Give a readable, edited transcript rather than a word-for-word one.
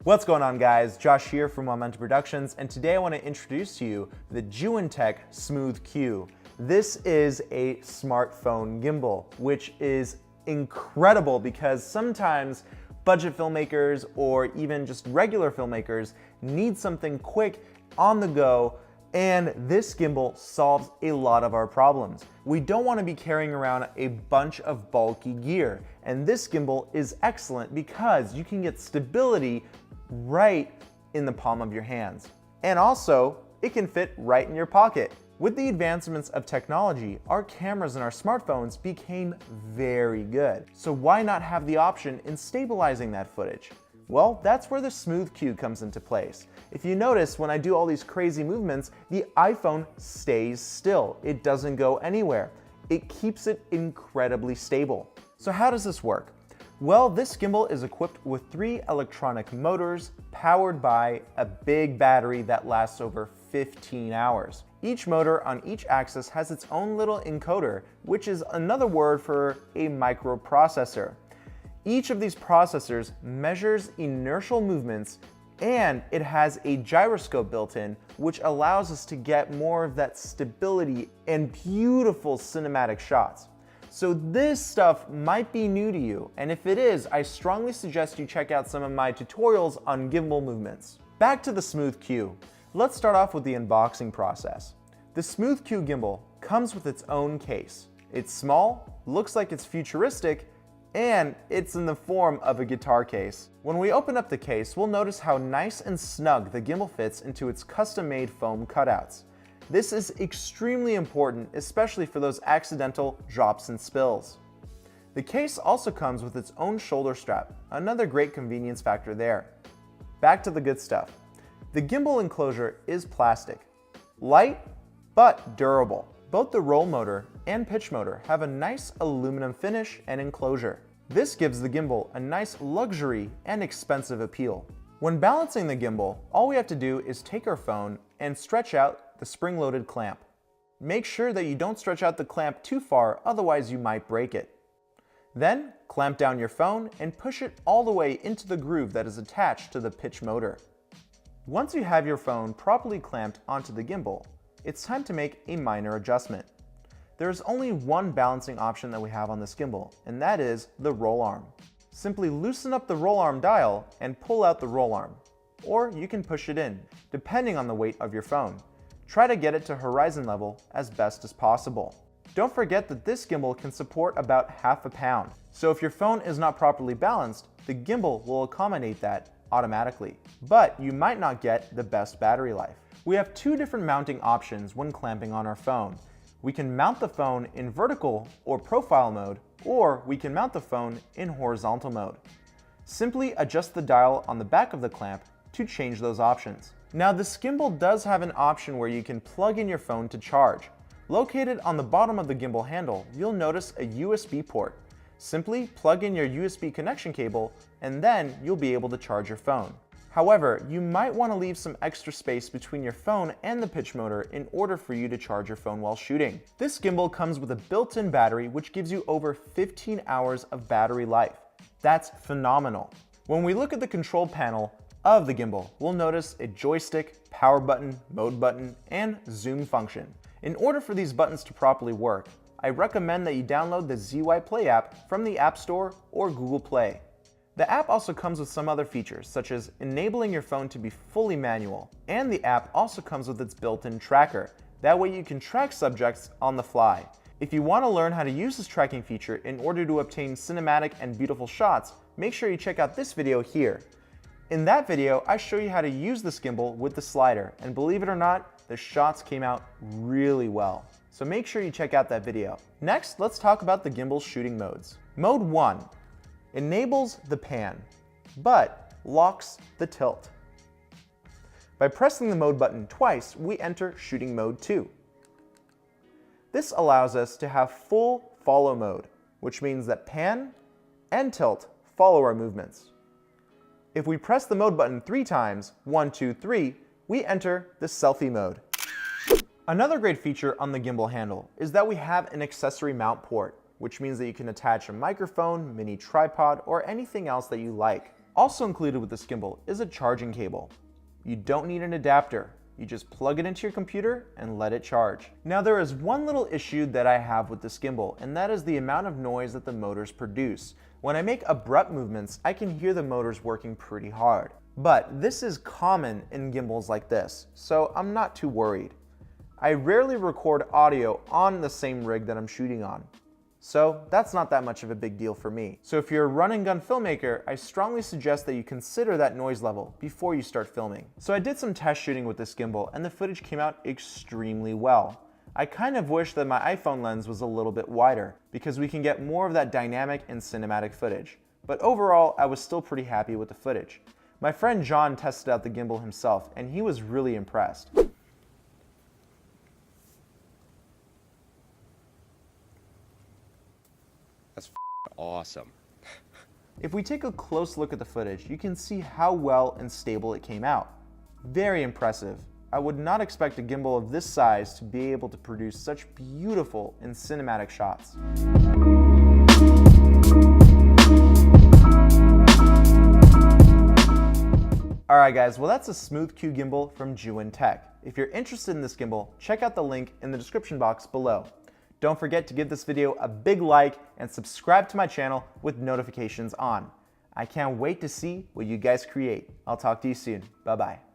What's going on, guys? Josh here from Momentum Productions, and today I want to introduce to you the Zhiyun Smooth Q. This is a smartphone gimbal, which is incredible because sometimes budget filmmakers or even just regular filmmakers need something quick on the go, and this gimbal solves a lot of our problems. We don't want to be carrying around a bunch of bulky gear, and this gimbal is excellent because you can get stability right in the palm of your hands. And also, it can fit right in your pocket. With the advancements of technology, our cameras and our smartphones became very good. So why not have the option in stabilizing that footage? Well, that's where the Smooth Q comes into place. If you notice, when I do all these crazy movements, the iPhone stays still. It doesn't go anywhere. It keeps it incredibly stable. So how does this work? Well, this gimbal is equipped with 3 electronic motors powered by a big battery that lasts over 15 hours. Each motor on each axis has its own little encoder, which is another word for a microprocessor. Each of these processors measures inertial movements, and it has a gyroscope built in, which allows us to get more of that stability and beautiful cinematic shots. So this stuff might be new to you, and if it is, I strongly suggest you check out some of my tutorials on gimbal movements. Back to the Smooth Q. Let's start off with the unboxing process. The Smooth Q gimbal comes with its own case. It's small, looks like it's futuristic, and it's in the form of a guitar case. When we open up the case, we'll notice how nice and snug the gimbal fits into its custom-made foam cutouts. This is extremely important, especially for those accidental drops and spills. The case also comes with its own shoulder strap, another great convenience factor there. Back to the good stuff. The gimbal enclosure is plastic, light but durable. Both the roll motor and pitch motor have a nice aluminum finish and enclosure. This gives the gimbal a nice luxury and expensive appeal. When balancing the gimbal, all we have to do is take our phone and stretch out the spring-loaded clamp. Make sure that you don't stretch out the clamp too far, otherwise you might break it. Then clamp down your phone and push it all the way into the groove that is attached to the pitch motor. Once you have your phone properly clamped onto the gimbal, it's time to make a minor adjustment. There's only one balancing option that we have on this gimbal, and that is the roll arm. Simply loosen up the roll arm dial and pull out the roll arm, or you can push it in, depending on the weight of your phone. Try to get it to horizon level as best as possible. Don't forget that this gimbal can support about half a pound, so if your phone is not properly balanced, the gimbal will accommodate that automatically. But you might not get the best battery life. We have 2 different mounting options when clamping on our phone. We can mount the phone in vertical or profile mode, or we can mount the phone in horizontal mode. Simply adjust the dial on the back of the clamp to change those options. Now, this gimbal does have an option where you can plug in your phone to charge. Located on the bottom of the gimbal handle, you'll notice a USB port. Simply plug in your USB connection cable, and then you'll be able to charge your phone. However, you might want to leave some extra space between your phone and the pitch motor in order for you to charge your phone while shooting. This gimbal comes with a built-in battery which gives you over 15 hours of battery life. That's phenomenal. When we look at the control panel of the gimbal, we'll notice a joystick, power button, mode button, and zoom function. In order for these buttons to properly work, I recommend that you download the ZY Play app from the App Store or Google Play. The app also comes with some other features, such as enabling your phone to be fully manual, and the app also comes with its built-in tracker. That way you can track subjects on the fly. If you want to learn how to use this tracking feature in order to obtain cinematic and beautiful shots, make sure you check out this video here. In that video, I show you how to use this gimbal with the slider, and believe it or not, the shots came out really well. So make sure you check out that video. Next, let's talk about the gimbal's shooting modes. Mode 1 enables the pan, but locks the tilt. By pressing the mode button twice, we enter shooting mode 2. This allows us to have full follow mode, which means that pan and tilt follow our movements. If we press the mode button 3 times, 1, 2, 3, we enter the selfie mode. Another great feature on the gimbal handle is that we have an accessory mount port, which means that you can attach a microphone, mini tripod, or anything else that you like. Also included with this gimbal is a charging cable. You don't need an adapter. You just plug it into your computer and let it charge. Now there is one little issue that I have with this gimbal, and that is the amount of noise that the motors produce. When I make abrupt movements, I can hear the motors working pretty hard. But this is common in gimbals like this, so I'm not too worried. I rarely record audio on the same rig that I'm shooting on, so that's not that much of a big deal for me. So if you're a run and gun filmmaker, I strongly suggest that you consider that noise level before you start filming. So I did some test shooting with this gimbal and the footage came out extremely well. I kind of wish that my iPhone lens was a little bit wider because we can get more of that dynamic and cinematic footage. But overall, I was still pretty happy with the footage. My friend John tested out the gimbal himself and he was really impressed. That's awesome. If we take a close look at the footage, you can see how well and stable it came out. Very impressive. I would not expect a gimbal of this size to be able to produce such beautiful and cinematic shots. Alright guys, well that's a Smooth Q gimbal from Zhiyun Tech. If you're interested in this gimbal, check out the link in the description box below. Don't forget to give this video a big like and subscribe to my channel with notifications on. I can't wait to see what you guys create. I'll talk to you soon. Bye bye.